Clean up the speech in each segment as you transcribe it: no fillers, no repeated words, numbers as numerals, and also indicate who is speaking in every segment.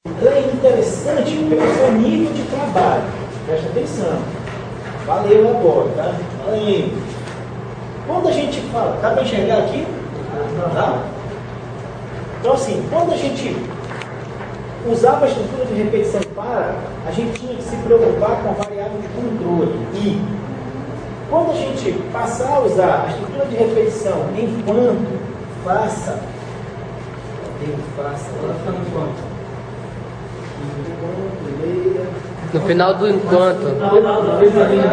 Speaker 1: Ela é interessante pelo seu nível de trabalho. Presta atenção. Valeu agora, tá? Valeu. Quando a gente fala, dá para enxergar aqui? Tá? Então assim, quando a gente usava a estrutura de repetição para, a gente tinha que se preocupar com a variável de controle, I. Quando a gente passar a usar a estrutura de repetição enquanto, faça, agora fica no enquanto.
Speaker 2: No final do enquanto.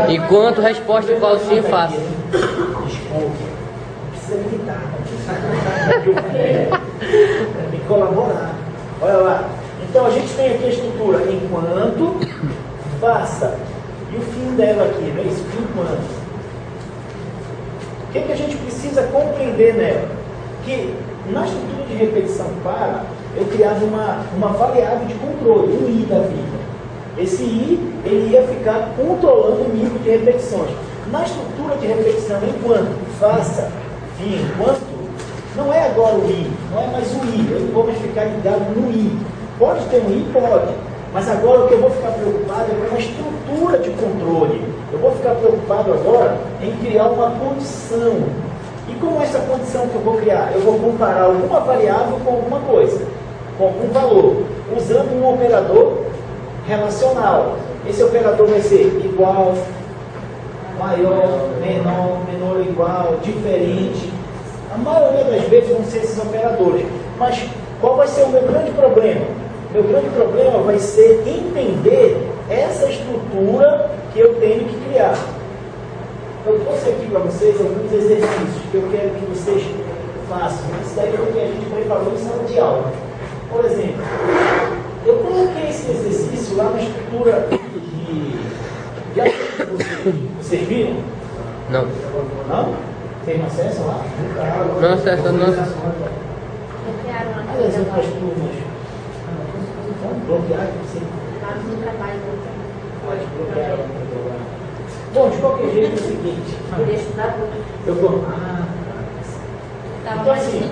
Speaker 2: Enquanto, resposta igual sim, faça.
Speaker 1: Desculpe. Não precisa gritar. Tem que colaborar. Olha lá. Então a gente tem aqui a estrutura enquanto, faça. E o fim dela aqui, não é isso? Enquanto. O que a gente precisa compreender nela? Que na estrutura de repetição para, eu criava uma variável de controle, um I da vida. Esse I, ele ia ficar controlando o nível de repetições. Na estrutura de repetição, enquanto, faça, fim, enquanto, não é agora o I, não é mais o I, eu não vou mais ficar ligado no I. Pode ter um I? Pode. Mas agora o que eu vou ficar preocupado é com a estrutura de controle. Eu vou ficar preocupado agora em criar uma condição. E como é essa condição que eu vou criar? Eu vou comparar alguma variável com alguma coisa, com algum valor, usando um operador relacional. Esse operador vai ser igual, maior, menor, menor ou igual, diferente. A maioria das vezes vão ser esses operadores. Mas qual vai ser o meu grande problema? Meu grande problema vai ser entender essa estrutura que eu tenho que criar. Eu trouxe aqui para vocês alguns exercícios que eu quero que vocês façam. Isso daí é o que a gente preparou em sala de aula. Por exemplo, eu coloquei esse exercício lá na estrutura de vocês. Vocês viram?
Speaker 2: Não.
Speaker 1: Não? Tem acesso lá?
Speaker 2: Não acesso, não.
Speaker 1: Olha as outras turmas. Vamos bloquear aqui, sim. Pode bloquear. Bom, de qualquer jeito é o seguinte. Eu vou. Então assim,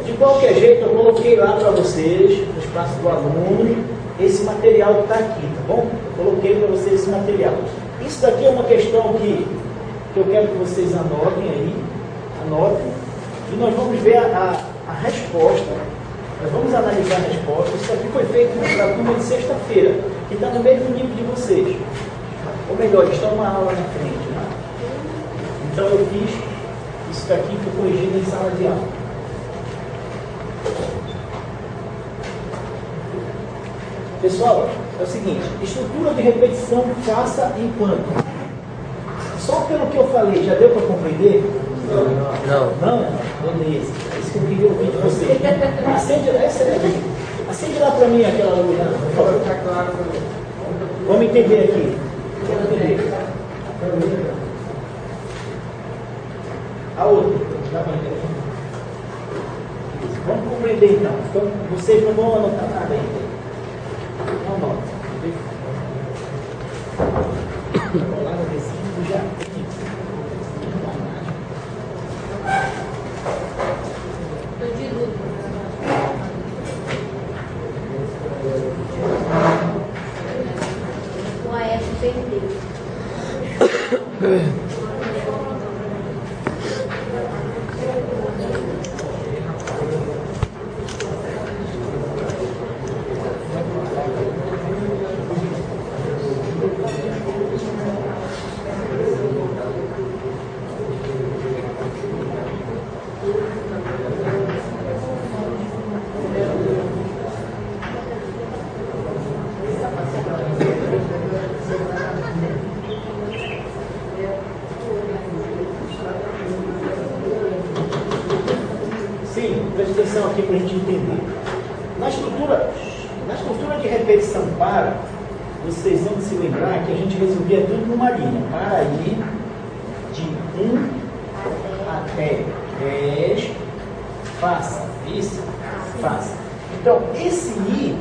Speaker 1: de qualquer jeito eu coloquei lá para vocês, no espaço do aluno, esse material que está aqui, tá bom? Eu coloquei para vocês esse material. Isso daqui é uma questão que eu quero que vocês anotem aí, anotem, e nós vamos ver a resposta. Nós vamos analisar a resposta. Isso aqui foi feito para a turma de sexta-feira, que está no mesmo nível de vocês. Ou melhor, está uma aula na frente, né? Então eu fiz isso daqui, foi corrigido em sala de aula. Pessoal, é o seguinte, estrutura de repetição faça enquanto. Só pelo que eu falei, já deu para compreender?
Speaker 2: Não.
Speaker 1: Não? Beleza. É isso que eu queria ouvir de vocês. Acende lá para mim aquela luz, né? Por favor. Vamos entender aqui. Vamos entender. A outra. Vamos compreender então. Então, vocês não vão anotar nada ainda. Não anotem. Vou lá no recibo já.
Speaker 3: O AF perdeu.
Speaker 1: Sim, presta atenção aqui para a gente entender. Na estrutura de repetição para, vocês vão se lembrar que a gente resolvia tudo numa linha. Para ir de 1 até 10, faça. Isso? Faça. Então, esse I,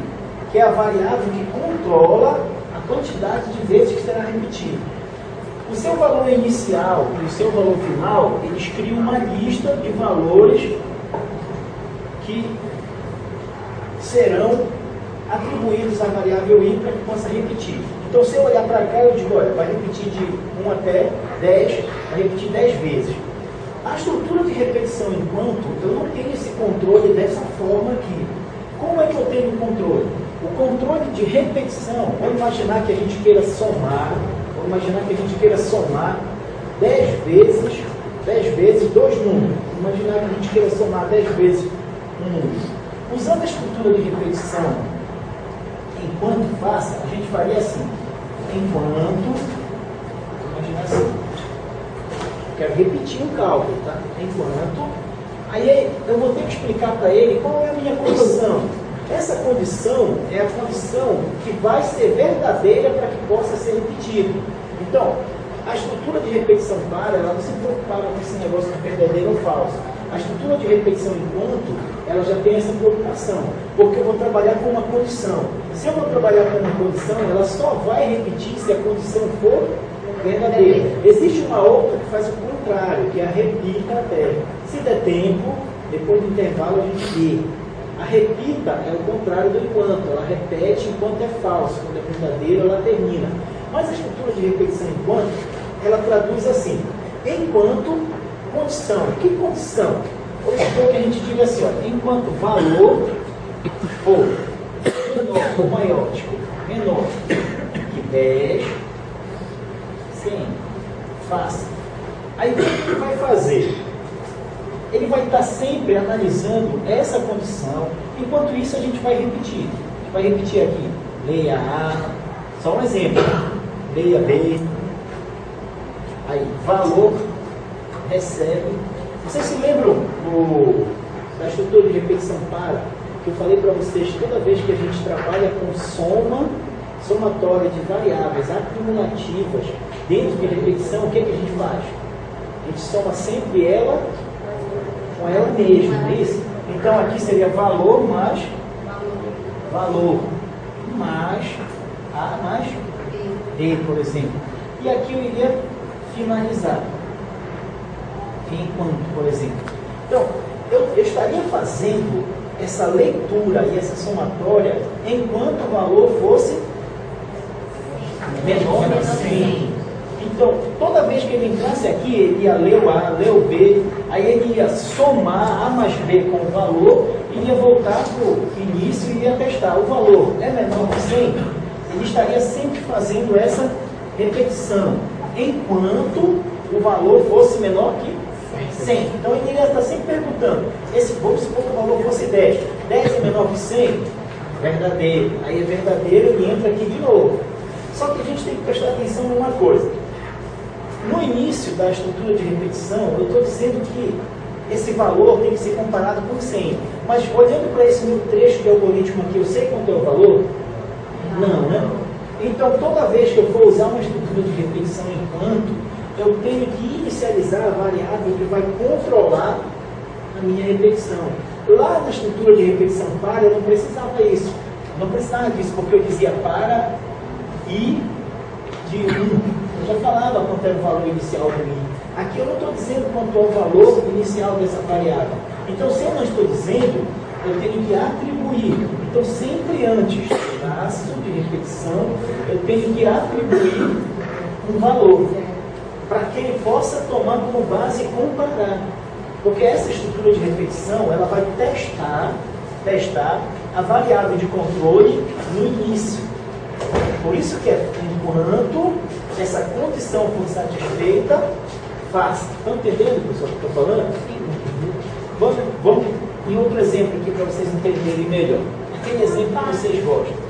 Speaker 1: que é a variável que controla a quantidade de vezes que será repetido. O seu valor inicial e o seu valor final, eles criam uma lista de valores que serão atribuídos à variável i para que possa repetir. Então, se eu olhar para cá, eu digo, olha, vai repetir de 1 até 10, vai repetir 10 vezes. A estrutura de repetição enquanto, eu não tenho esse controle dessa forma aqui. Como é que eu tenho o controle? O controle de repetição, vamos imaginar que a gente queira somar, 10 vezes dois números. Vamos imaginar que a gente queira somar 10 vezes um número. Usando a estrutura de repetição enquanto faça, a gente faria assim. Enquanto, imaginar assim. Quero repetir um cálculo, tá? Enquanto. Aí eu vou ter que explicar para ele qual é a minha condição. Essa condição é a condição que vai ser verdadeira para que possa ser repetido. Então, a estrutura de repetição para, ela não se preocupa com esse negócio de verdadeiro ou falso. A estrutura de repetição enquanto, ela já tem essa preocupação, porque eu vou trabalhar com uma condição. Se eu vou trabalhar com uma condição, ela só vai repetir se a condição for verdadeira. Existe uma outra que faz o contrário, que é a repita até. Se der tempo, depois do intervalo a gente vê. A repita é o contrário do enquanto, ela repete enquanto é falso, quando é verdadeiro ela termina. Mas a estrutura de repetição enquanto, ela traduz assim, enquanto condição. Que condição? Vamos supor que a gente diga assim, ó, enquanto valor for menor ou maior, menor que 10, 100, faça. Aí o que ele vai fazer? Ele vai estar sempre analisando essa condição. Enquanto isso, a gente vai repetir. A gente vai repetir aqui. Leia A. Só um exemplo. Leia B. Aí, valor, recebe. Vocês se lembram da estrutura de repetição para? Que eu falei para vocês, toda vez que a gente trabalha com somatória de variáveis acumulativas dentro de repetição, o que, é que a gente faz? A gente soma sempre ela com ela mesma, não é isso? Então aqui seria valor mais valor mais A mais B, por exemplo. E aqui eu iria finalizar. Enquanto, por exemplo. Então, eu estaria fazendo essa leitura e essa somatória enquanto o valor fosse menor que 100. Então, toda vez que ele entrasse aqui, ele ia ler o A, ler o B, aí ele ia somar A mais B com o valor, e ia voltar para o início e ia testar. O valor é menor que 100? Ele estaria sempre fazendo essa repetição, enquanto o valor fosse menor que 100. Então, ele ia estar sempre perguntando, vamos supor que o valor fosse 10. 10 é menor que 100? Verdadeiro. Aí é verdadeiro, ele entra aqui de novo. Só que a gente tem que prestar atenção em uma coisa. No início da estrutura de repetição, eu estou dizendo que esse valor tem que ser comparado com 100. Mas olhando para esse meu trecho de algoritmo aqui, eu sei quanto é o valor? Não, né? Então, toda vez que eu for usar uma estrutura de repetição enquanto, eu tenho que inicializar a variável que vai controlar a minha repetição. Lá na estrutura de repetição para, eu não precisava isso. Não precisava disso, porque eu dizia para i de 1. Eu já falava quanto era o valor inicial do i. Aqui eu não estou dizendo quanto é o valor inicial dessa variável. Então, se eu não estou dizendo, eu tenho que atribuir. Então, sempre antes do traço de repetição, eu tenho que atribuir um valor, para que ele possa tomar como base e comparar. Porque essa estrutura de repetição, ela vai testar a variável de controle no início. Por isso que é enquanto essa condição for satisfeita, faça. Estão entendendo, pessoal, o que eu estou falando? Vamos em outro exemplo aqui para vocês entenderem melhor. Aquele exemplo que vocês gostam.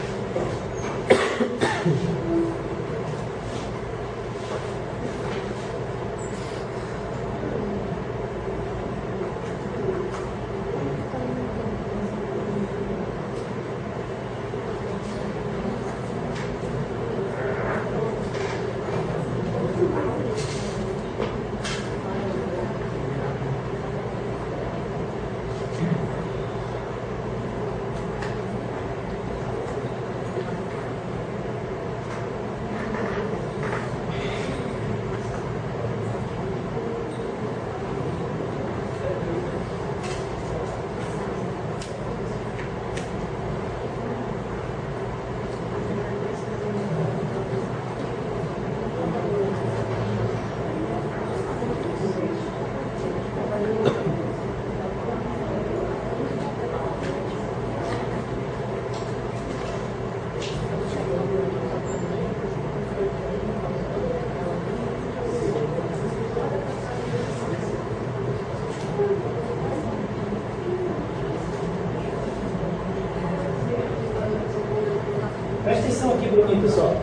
Speaker 1: Presta atenção aqui, Bruninho, pessoal.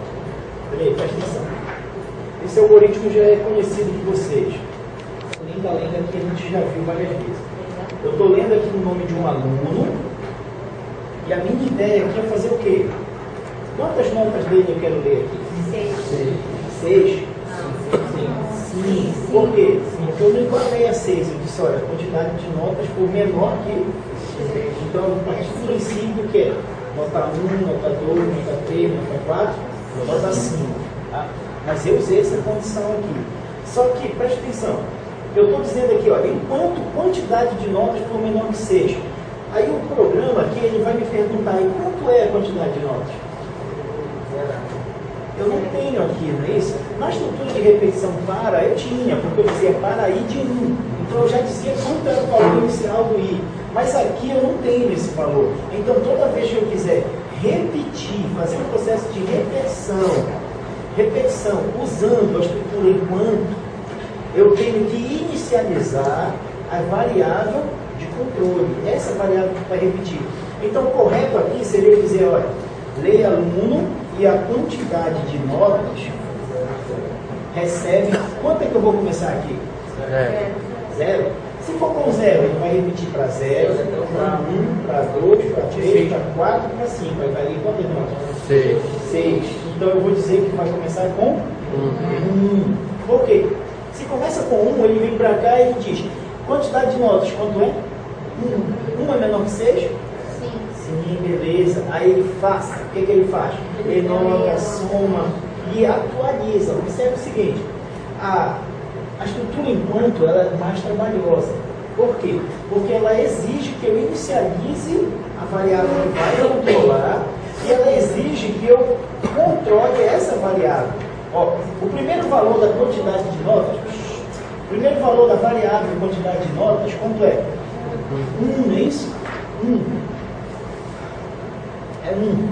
Speaker 1: Peraí, presta atenção. Esse algoritmo já é conhecido de vocês. Lenga-lenga que a gente já viu várias vezes. Eu estou lendo aqui o nome de um aluno e a minha ideia aqui é fazer o quê? Quantas notas dele eu quero ler aqui? 6. Sim. Por quê? Porque eu não enquadrei a 6. Eu disse, olha, a quantidade de notas for menor que 6. Então, a partir do princípio que é nota 1, nota 2, nota 3, nota 4, nota 5. Tá? Mas eu usei essa condição aqui. Só que, preste atenção, eu estou dizendo aqui, olha, enquanto quantidade de notas for menor que 6. Aí o programa aqui, ele vai me perguntar, e quanto é a quantidade de notas? Eu não tenho aqui, não é isso? Na estrutura de repetição para, eu tinha, porque eu dizia para i de 1. Então eu já dizia quanto era o valor inicial do i. Mas aqui eu não tenho esse valor. Então toda vez que eu quiser repetir, fazer um processo de repetição, usando a estrutura enquanto, eu tenho que inicializar a variável de controle. Essa variável que vai repetir. Então o correto aqui seria dizer, olha, leia aluno e a quantidade de notas recebe. Quanto é que eu vou começar aqui? 0. Se for com 0, ele vai repetir para 0, para 1, para 2, para 3, para 4, para 5. Aí vai ler quantas notas? 6. Então eu vou dizer que vai começar com 1. Por quê? Se começa com 1, ele vem para cá e ele diz, quantidade de notas, quanto é? 1. 1 é menor que 6? Sim, beleza. Aí ele faz, o que ele faz? Ele nota, soma e atualiza. Observe o seguinte, a estrutura enquanto ela é mais trabalhosa. Por quê? Porque ela exige que eu inicialize a variável que vai controlar e ela exige que eu controle essa variável. Ó, o primeiro valor da quantidade de notas, o primeiro valor da variável de quantidade de notas, quanto é? 1, não é isso? 1. É 1.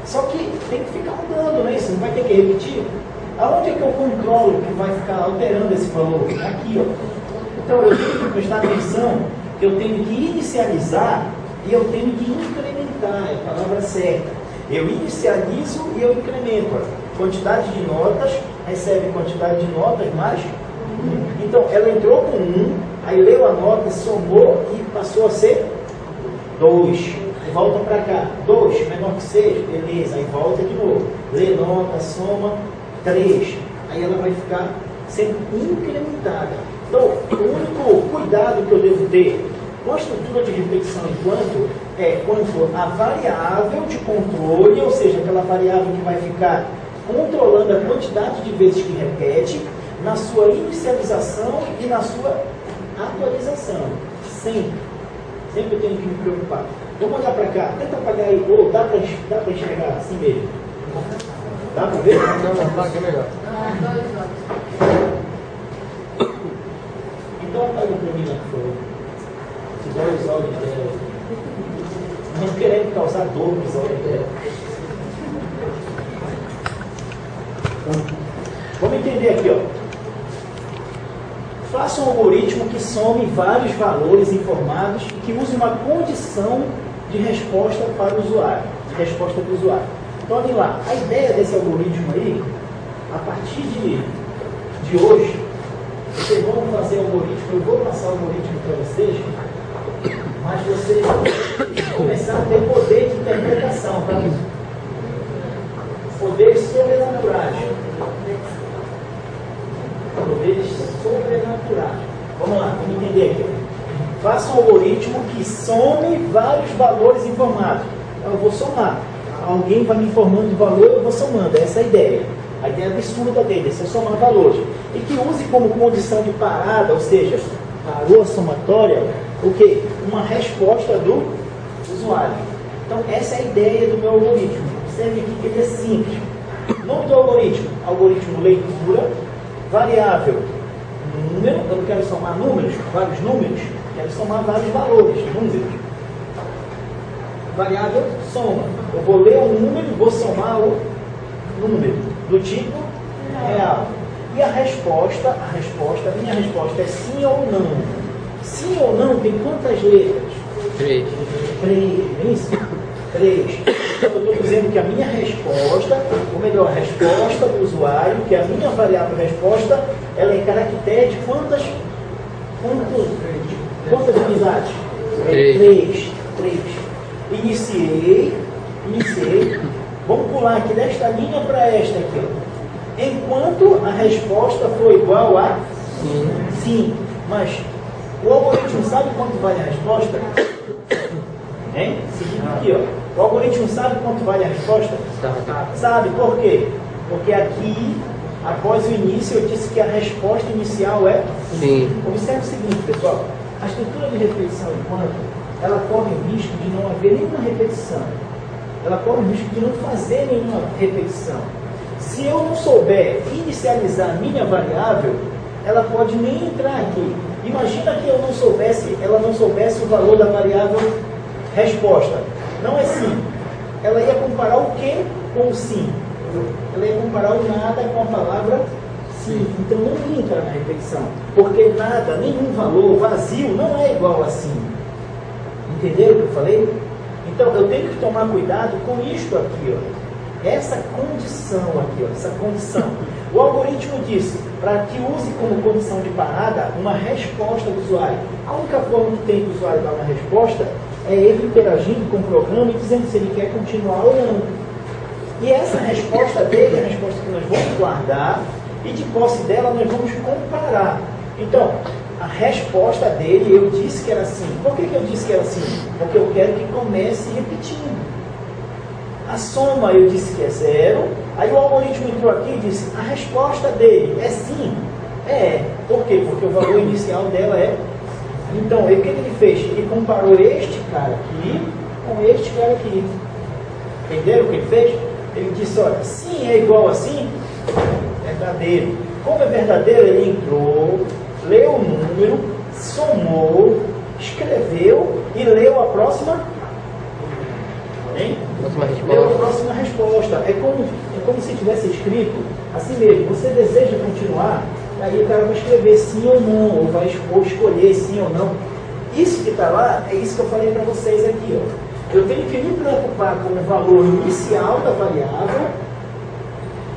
Speaker 1: Só que tem que ficar mudando, não é isso? Não vai ter que repetir. Aonde é que eu controlo que vai ficar alterando esse valor? Aqui, ó. Então eu tenho que prestar atenção que eu tenho que inicializar e eu tenho que incrementar, é a palavra certa. Eu inicializo e eu incremento. Ó. Quantidade de notas, recebe quantidade de notas mais 1. Então ela entrou com 1, aí leu a nota, somou e passou a ser 2. Volta para cá, 2 menor que 6, beleza, aí volta de novo. Lê nota, soma, 3. Aí ela vai ficar sendo incrementada. Então, o único cuidado que eu devo ter com a estrutura de repetição enquanto é quanto a variável de controle, ou seja, aquela variável que vai ficar controlando a quantidade de vezes que repete, na sua inicialização e na sua atualização. Sempre. Sempre eu tenho que me preocupar. Vamos olhar para cá. Tenta apagar aí. Ou dá para enxergar assim mesmo? Dá para ver?
Speaker 2: Não, apaga é melhor.
Speaker 1: Então apaga para mim lá que for. Se dói os olhos dela. Não querendo causar dor nos olhos dela. Então, vamos entender aqui, ó. Faça um algoritmo que some vários valores informados e que use uma condição de resposta para o usuário, de resposta do usuário. Então, olhem lá, a ideia desse algoritmo aí, a partir de hoje, vocês vão fazer o algoritmo, eu vou passar o algoritmo para vocês, mas vocês vão começar a ter poder de interpretação, tá? Poderes sobrenaturais. Poderes sobrenaturais. Vamos lá, vamos entender aqui. Faça um algoritmo que some vários valores informados. Então, eu vou somar. Alguém vai me informando de valor, eu vou somando. Essa é a ideia. A ideia absurda dele é somar valores. E que use como condição de parada, ou seja, parou a somatória, o quê? Uma resposta do usuário. Então, essa é a ideia do meu algoritmo. Observe aqui que ele é simples. Nome do algoritmo leitura, variável número, eu não quero somar números, vários números, quero somar vários valores, números. Variável soma. Eu vou ler o número e vou somar o número do tipo real. E a minha resposta é sim ou não. Sim ou não tem quantas letras?
Speaker 2: 3.
Speaker 1: 3, é isso? 3. 3. Então, eu estou dizendo que a minha resposta, ou melhor, a resposta do usuário, que é a minha variável resposta, ela é caractere de quantas unidades? 3. Iniciei. Vamos pular aqui desta linha para esta aqui. Ó. Enquanto a resposta foi igual a sim. Mas o algoritmo sabe quanto vale a resposta? Hein? Seguindo aqui, ó. O algoritmo sabe quanto vale a resposta? Sabe. Por quê? Porque aqui, após o início, eu disse que a resposta inicial é sim. Observe o seguinte, pessoal. A estrutura de repetição enquanto, ela corre o risco de não haver nenhuma repetição. Ela corre o risco de não fazer nenhuma repetição. Se eu não souber inicializar a minha variável, ela pode nem entrar aqui. Imagina que ela não soubesse o valor da variável resposta. Não é sim. Ela ia comparar o que com o sim. Ela ia comparar o nada com a palavra sim. Então não entra na repetição. Porque nada, nenhum valor vazio não é igual a sim. Entenderam o que eu falei? Então eu tenho que tomar cuidado com isto aqui, ó. Essa condição aqui, ó, essa condição. O algoritmo disse para que use como condição de parada uma resposta do usuário. A única forma que tem do usuário dar uma resposta é ele interagindo com o programa e dizendo se ele quer continuar ou não. E essa resposta dele é a resposta que nós vamos guardar e de posse dela nós vamos comparar. Então, a resposta dele, eu disse que era assim. Por que eu disse que era assim? Porque eu quero que comece repetindo. A soma eu disse que é 0. Aí o algoritmo entrou aqui e disse, a resposta dele é sim. É. Por quê? Porque o valor inicial dela é. Então, o que ele fez? Ele comparou este cara aqui com este cara aqui. Entenderam o que ele fez? Ele disse, olha, sim é igual a sim? Verdadeiro. Como é verdadeiro, ele entrou, leu o número, somou, escreveu e leu a próxima. Hein? Leu a próxima resposta. É como se tivesse escrito assim mesmo. Você deseja continuar? Aí o cara vai escrever sim ou não, ou vai escolher sim ou não. Isso que está lá, é isso que eu falei para vocês aqui. Ó. Eu tenho que me preocupar com o valor inicial da variável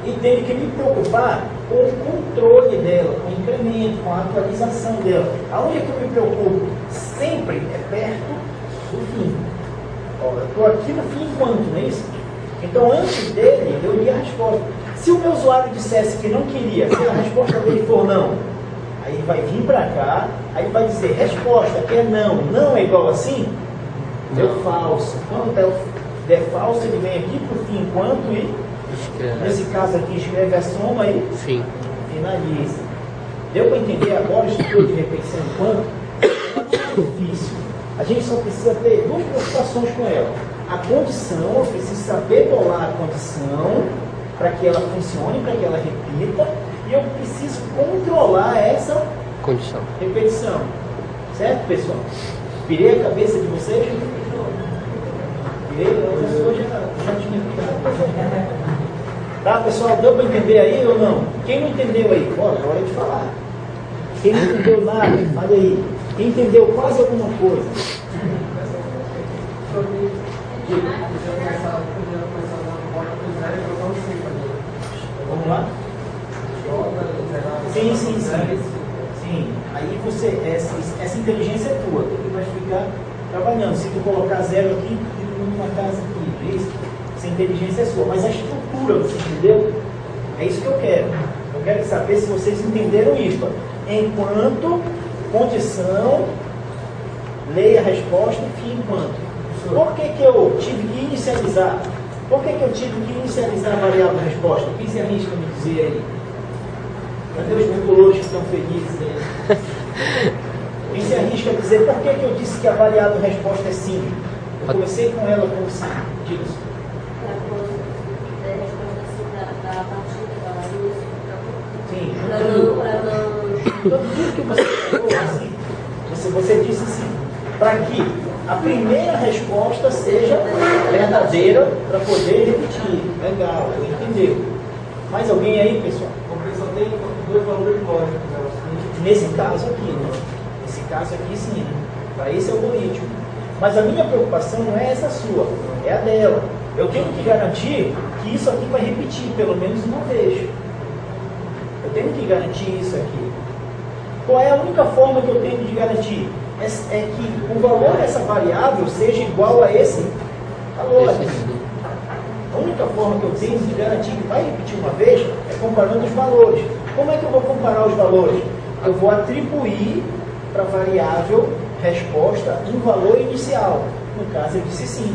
Speaker 1: e tenho que me preocupar com o controle dela, com o incremento, com a atualização dela. Aonde é que eu me preocupo? Sempre é perto do fim. Ó, eu estou aqui no fim enquanto, não é isso? Então, antes dele, eu li a resposta. Se o meu usuário dissesse que não queria, se a resposta dele for não, aí ele vai vir para cá, aí ele vai dizer, resposta que é não, não é igual assim? Deu falso. Quando der falso, ele vem aqui para o fim enquanto e, nesse caso aqui, escreve a soma e finaliza. Deu para entender agora a estrutura de repetição enquanto? É difícil. A gente só precisa ter duas preocupações com ela. A condição, eu preciso saber bolar a condição para que ela funcione, para que ela repita, e eu preciso controlar essa
Speaker 2: condição.
Speaker 1: Repetição. Certo, pessoal? Virei a cabeça de vocês? Virei, a pessoa já tinha ficado. Tá, pessoal? Deu para entender aí ou não? Quem não entendeu aí? Bora, é hora de falar. Quem não entendeu nada, olha aí. Quem entendeu quase alguma coisa? Vamos lá? Sim. Sim. Aí você, essa inteligência é tua, tu que vai ficar trabalhando. Se tu colocar 0 aqui, tu numa casa aqui, isso? Essa inteligência é sua. Mas a estrutura, você entendeu? É isso que eu quero. Eu quero saber se vocês entenderam isso. Enquanto, condição, leia a resposta e fim enquanto. Por que eu tive que inicializar? Por que eu tive que inicializar a variável resposta? Quem se arrisca a me dizer aí? Cadê os tricolores que estão felizes aí? Quem se arrisca a dizer por que eu disse que a variável resposta é sim? Eu comecei com ela com sim. Diga isso. Sim. Então, tudo que você falou assim, você disse assim, para que a primeira resposta seja verdadeira para poder repetir. Legal, entendeu? Mais alguém aí, pessoal?
Speaker 3: Porque só tem dois valores lógicos.
Speaker 1: Nesse caso aqui, né? Nesse caso aqui sim, né? Para esse algoritmo. Mas a minha preocupação não é essa sua. é a dela. Eu tenho que garantir que isso aqui vai repetir pelo menos uma vez. Eu tenho que garantir isso aqui. Qual é a única forma que eu tenho de garantir? É que o valor dessa variável seja igual a esse valor aqui. A única forma que eu tenho de garantir que vai repetir uma vez é comparando os valores. Como é que eu vou comparar os valores? Eu vou atribuir para a variável resposta um valor inicial. No caso, eu disse 5.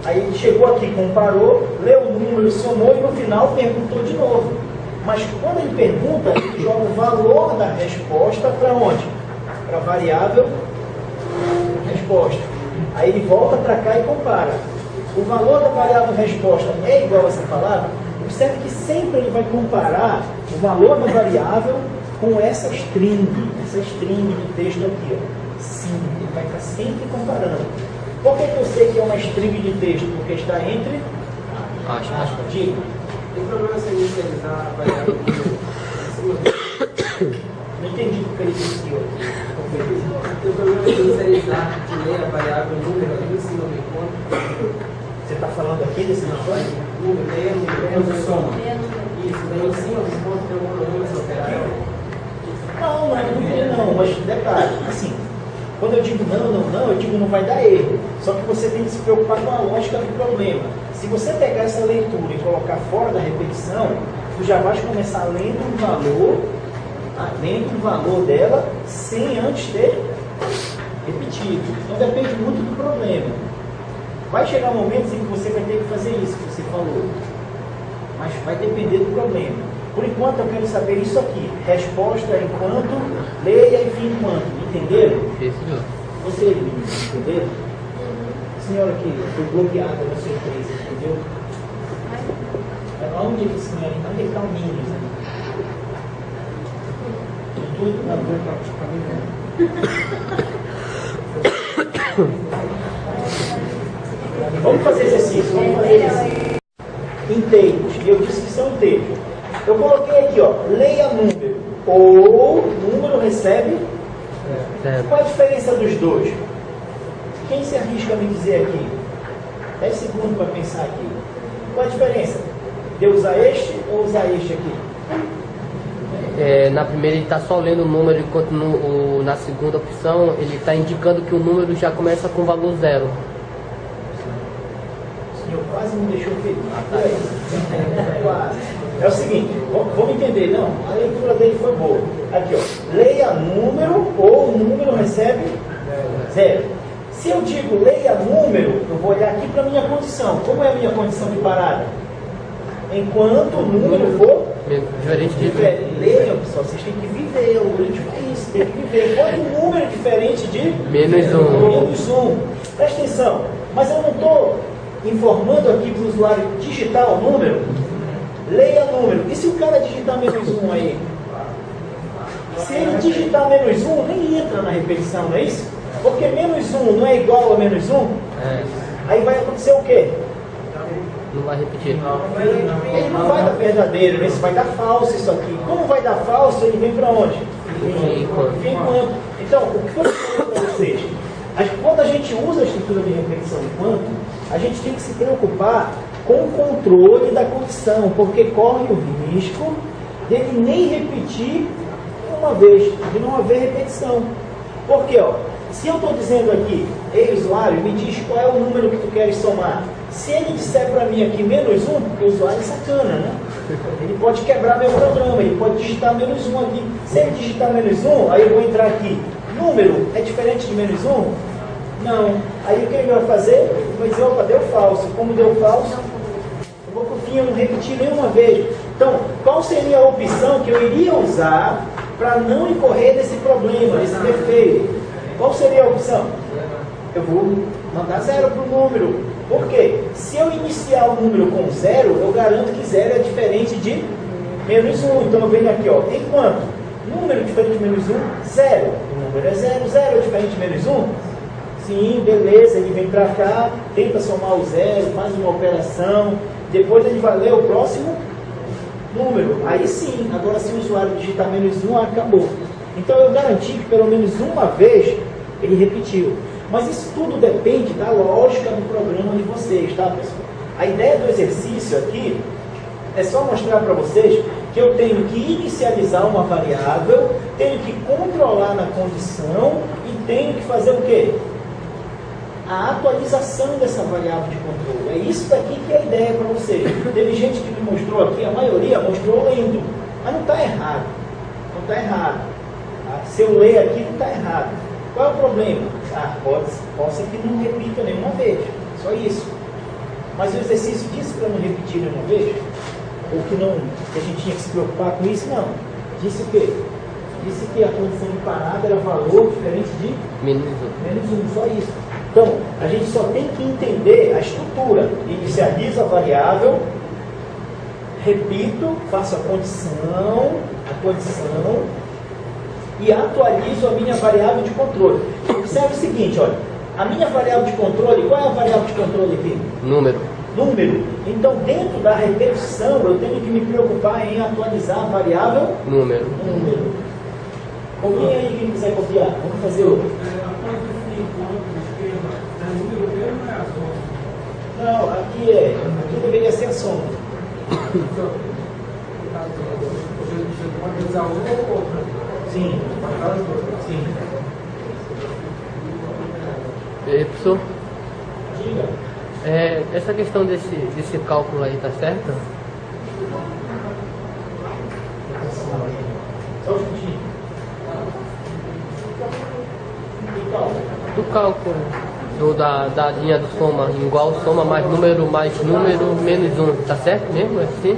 Speaker 1: Aí ele chegou aqui, comparou, leu o número, somou e no final perguntou de novo. Mas quando ele pergunta, ele joga o valor da resposta para onde? Para a variável resposta. Aí ele volta para cá e compara. O valor da variável resposta é igual a essa palavra? Observe que sempre ele vai comparar o valor da variável com essa string de texto aqui. Ó. Sim, ele vai estar sempre comparando. Por que eu sei que é uma string de texto? Porque está entre aspas. Diga.
Speaker 3: Tem problema se inicializar a variável
Speaker 1: Não entendi o que ele disse aqui.
Speaker 3: Tem problema se inicializar de ler a variável número ali em cima do encontro.
Speaker 1: Você está falando aqui desse negócio?
Speaker 3: Número, número, soma. Isso, daí em cima do encontro tem algum problema se operar?
Speaker 1: Não, mas detalhe, assim, quando eu digo não, eu digo não vai dar erro. Só que você tem que se preocupar com a lógica do problema. Se você pegar essa leitura e colocar fora da repetição, tu já vais começar lendo o valor dela sem antes ter repetido. Então depende muito do problema. Vai chegar momentos em que você vai ter que fazer isso que você falou. Mas vai depender do problema. Por enquanto eu quero saber isso aqui. Resposta enquanto, leia e fim enquanto. Entenderam? Você, entenderam? Senhora que foi bloqueada na sua empresa, entendeu? Onde é que senhora? Onde é que está o Minas? Tudo na boca. Vamos fazer exercício. Inteiros. E eu disse que são inteiros. Eu coloquei aqui, ó, leia número. Ou número recebe. Qual a diferença dos dois? Quem se arrisca a me dizer aqui? 10 segundos para pensar aqui. Qual a diferença? De eu usar este ou usar este aqui?
Speaker 2: Na primeira ele está só lendo o número, enquanto na segunda opção ele está indicando que o número já começa com valor 0.
Speaker 1: O senhor quase me deixou feliz. É o seguinte, vamos entender, não, a leitura dele foi boa. Aqui, ó, leia número ou o número recebe 0. Se eu digo leia número, eu vou olhar aqui para a minha condição. Como é a minha condição de parada? Enquanto o número for
Speaker 2: diferente de
Speaker 1: leiam, pessoal, vocês têm que viver, o algoritmo é isso, tem que viver. Enquanto o número é diferente de
Speaker 2: menos
Speaker 1: 1. Presta atenção, mas eu não estou informando aqui para o usuário digitar o número. Leia número. E se o cara digitar menos 1 aí? Se ele digitar menos 1, nem entra na repetição, não é isso? Porque menos 1 não é igual a menos 1? Aí vai acontecer o quê?
Speaker 2: Não vai repetir.
Speaker 1: Ele não vai dar verdadeiro, esse vai dar falso isso aqui. Como vai dar falso, ele vem para onde? Vem enquanto. Então, o que eu estou falando para vocês? Quando a gente usa a estrutura de repetição enquanto, a gente tem que se preocupar com o controle da condição, porque corre o risco dele nem repetir uma vez, de não haver repetição. Por quê? Se eu estou dizendo aqui, ei usuário, me diz qual é o número que tu queres somar. Se ele disser para mim aqui menos 1, porque o usuário é sacana, né? Ele pode quebrar meu programa, ele pode digitar menos 1 aqui. Se ele digitar menos 1, aí eu vou entrar aqui. Número é diferente de menos 1? Não. Aí o que ele vai fazer? Ele vai dizer, opa, deu falso. Como deu falso, eu vou por fim, eu não repetir nenhuma vez. Então, qual seria a opção que eu iria usar para não incorrer nesse problema, nesse defeito? Qual seria a opção? Eu vou mandar 0 para o número. Por quê? Se eu iniciar o número com 0, eu garanto que 0 é diferente de menos 1. Então eu venho aqui, ó, enquanto número diferente de menos 1, 0. O número é 0, 0 é diferente de menos 1? Sim, beleza, ele vem para cá, tenta somar o 0, faz uma operação, depois ele vai ler o próximo número. Aí sim, agora se o usuário digitar menos 1, acabou. Então eu garanti que pelo menos uma vez ele repetiu. Mas isso tudo depende da lógica do programa de vocês, tá, pessoal? A ideia do exercício aqui é só mostrar para vocês que eu tenho que inicializar uma variável, tenho que controlar na condição e tenho que fazer o quê? A atualização dessa variável de controle. É isso daqui que é a ideia para vocês. Teve gente que me mostrou aqui, a maioria mostrou lendo, mas não está errado. Não está errado. Tá? Se eu ler aqui, não está errado. Qual é o problema? Pode ser que não repita nenhuma vez. Só isso. Mas o exercício disse para não repetir nenhuma vez? Ou que a gente tinha que se preocupar com isso? Não. Disse o quê? Disse que a condição de parada era valor diferente de
Speaker 2: menos
Speaker 1: 1, só isso. Então, a gente só tem que entender a estrutura. Inicializo a variável, repito, faço a condição e atualizo a minha variável de controle. Observe o seguinte, olha, a minha variável de controle, qual é a variável de controle aqui?
Speaker 2: Número.
Speaker 1: Então, dentro da repetição, eu tenho que me preocupar em atualizar a variável
Speaker 2: número.
Speaker 1: Copiem aí quem quiser copiar. Vamos fazer outro. Não, aqui deveria ser a soma.
Speaker 3: Pode usar uma ou outra?
Speaker 1: Sim. Sim.
Speaker 2: Professor,
Speaker 1: Diga.
Speaker 2: Essa questão desse cálculo aí tá certa?
Speaker 1: Só um minutinho.
Speaker 2: Do cálculo da linha do soma, igual soma mais número menos 1, tá certo mesmo? É assim?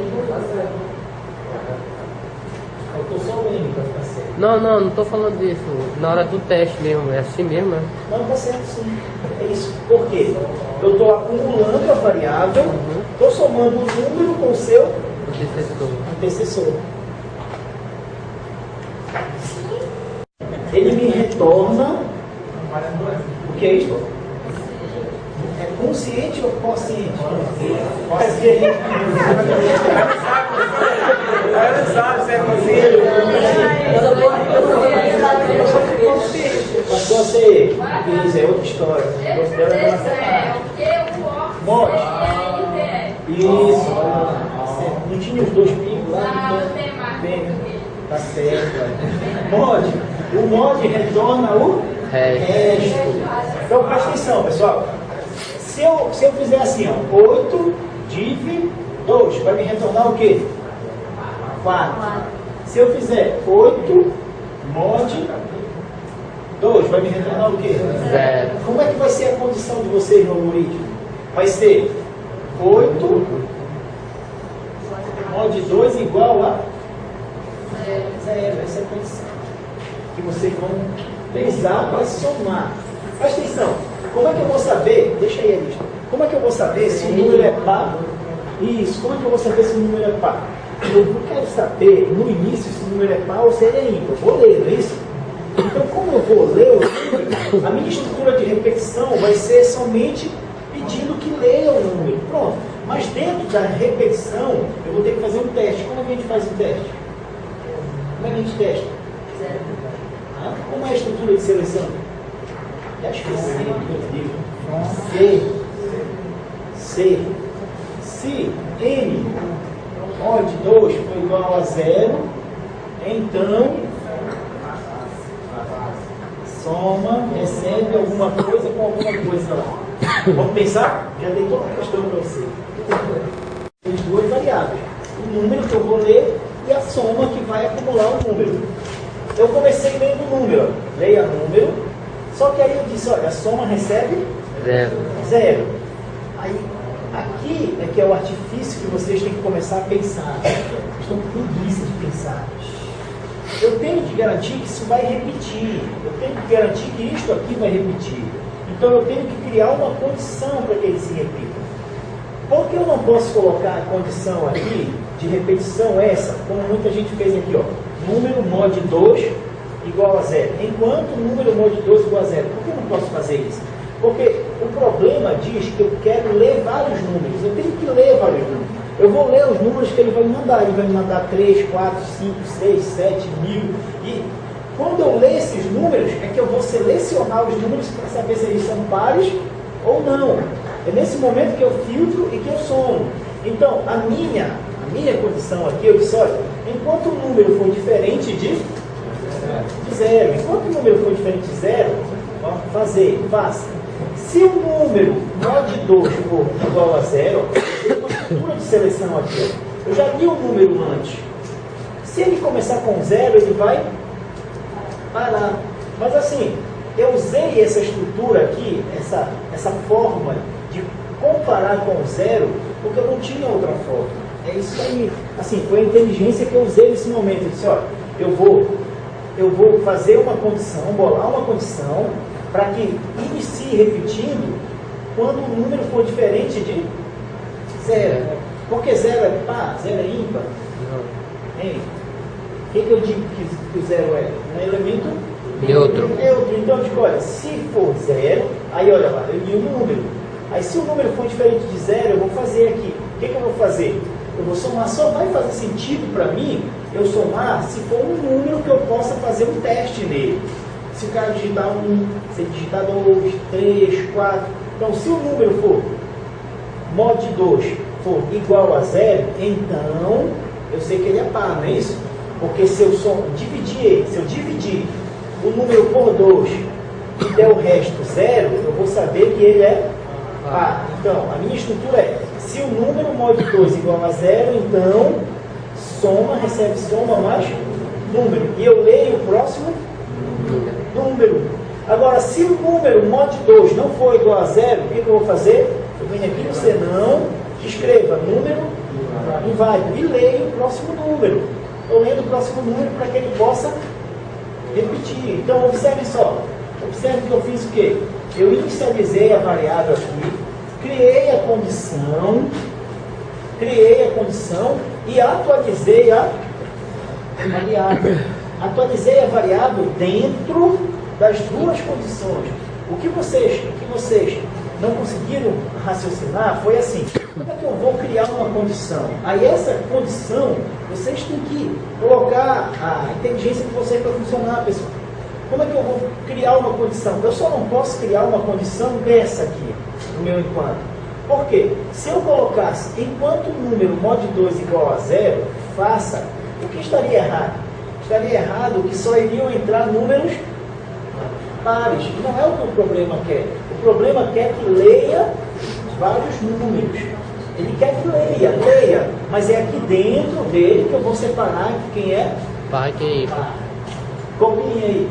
Speaker 1: Eu estou só lendo para ficar certo.
Speaker 2: Não tô falando disso. Na hora do teste mesmo, é assim mesmo, né?
Speaker 1: Não, está certo sim. É isso. Por quê? Eu estou acumulando a variável, estou somando o número com o seu antecessor. Ele me retorna. O que é isso? É consciente ou consciente?
Speaker 3: Ela sabe se é consciente.
Speaker 1: Passou a ser. Isso é outra história. Mod. Isso. Não tinha os dois pingos lá? Bem, tá certo. Mod. O mod retorna o resto. Então presta atenção, pessoal. Se eu fizer assim, ó, 8 div 2, vai me retornar o quê? 4. Se eu fizer 8 mod 2, vai me retornar o quê?
Speaker 2: 0.
Speaker 1: Como é que vai ser a condição de vocês no algoritmo? Vai ser 8 mod 2 igual a 0. Essa é a condição que vocês vão usar para somar. Presta atenção. Como é que eu vou saber? Deixa aí a lista. Como é que eu vou saber se o número é par? Isso. Como é que eu vou saber se o número é par? Eu não quero saber no início se o número é par ou se ele é ímpar. Eu vou ler, não é isso? Então, como eu vou ler o número, a minha estrutura de repetição vai ser somente pedindo que leia o número. Pronto. Mas dentro da repetição, eu vou ter que fazer um teste. Como é que a gente faz um teste? Como é que a gente testa? Como é a estrutura de seleção? Acho que é C, meu livro. C. Se N mod 2 for igual a 0, então soma, recebe alguma coisa com alguma coisa lá. Vamos pensar? Já dei toda a questão para você. Tem duas variáveis. O número que eu vou ler e a soma que vai acumular o número. Eu comecei lendo o número. Leia número. Só que aí eu disse, olha, a soma recebe 0. Aí, aqui é que é o artifício que vocês têm que começar a pensar. Estão com preguiça de pensar. Eu tenho que garantir que isso vai repetir. Eu tenho que garantir que isto aqui vai repetir. Então eu tenho que criar uma condição para que ele se repita. Por que eu não posso colocar a condição aqui de repetição essa, como muita gente fez aqui, ó, número mod 2 igual a 0, enquanto o número mod 2 igual a 0. Por que eu não posso fazer isso? Porque o problema diz que eu quero ler vários números, eu tenho que ler vários números. Eu vou ler os números que ele vai me mandar 3, 4, 5, 6, 7, 1000. E Quando eu ler esses números, é que eu vou selecionar os números para saber se eles são pares ou não. É nesse momento que eu filtro e que eu somo. Então, a minha condição aqui, eu disse, olha, enquanto o número for diferente de zero, enquanto o número for diferente de zero, faça. Se o número mod 2 for igual a zero, tem uma estrutura de seleção aqui. Eu já li o número antes. Se ele começar com zero, ele vai parar. Mas assim, eu usei essa estrutura aqui, essa forma de comparar com zero, porque eu não tinha outra forma. É isso aí. Assim, foi a inteligência que eu usei nesse momento. Eu disse, olha, eu vou fazer uma condição, bolar uma condição para que inicie repetindo quando o número for diferente de zero. Porque zero é par, zero é ímpar. Hein? O que eu digo que o zero é? Um elemento
Speaker 2: neutro.
Speaker 1: Então eu digo, olha, se for zero, aí olha lá, eu li o número. Aí se o número for diferente de zero, eu vou fazer aqui. O que eu vou fazer? Eu vou somar, só vai fazer sentido para mim eu somar se for um número que eu possa fazer um teste nele. Se o cara digitar 1, se ele digitar 2, 3, 4. Então, se o número for mod 2 for igual a zero, então eu sei que ele é par, não é isso? Porque se eu dividir o número por 2 e der o resto zero, eu vou saber que ele é par. Então, a minha estrutura é, se o número mod 2 igual a zero, então soma, recebe soma mais número. E eu leio o próximo número. Agora, se o número mod 2 não for igual a zero, o que eu vou fazer? Eu venho aqui no senão, escreva número inválido e leio o próximo número. Estou lendo o próximo número para que ele possa repetir. Então, observe só. Observe que eu fiz o quê? Eu inicializei a variável aqui, criei a condição e atualizei a variável. Atualizei a variável dentro das duas condições. O que vocês não conseguiram raciocinar foi assim: como é que eu vou criar uma condição? Aí essa condição, vocês têm que colocar a inteligência de vocês para funcionar, pessoal. Como é que eu vou criar uma condição? Eu só não posso criar uma condição dessa aqui, no meu enquanto. Por quê? Se eu colocasse enquanto o número mod 2 igual a zero, faça, o que estaria errado? Estaria errado que só iriam entrar números pares. Não é o que o problema quer. O problema quer que leia vários números. Ele quer que leia, mas é aqui dentro dele que eu vou separar quem é
Speaker 2: Par e quem é ímpar.
Speaker 1: par. Copiem aí.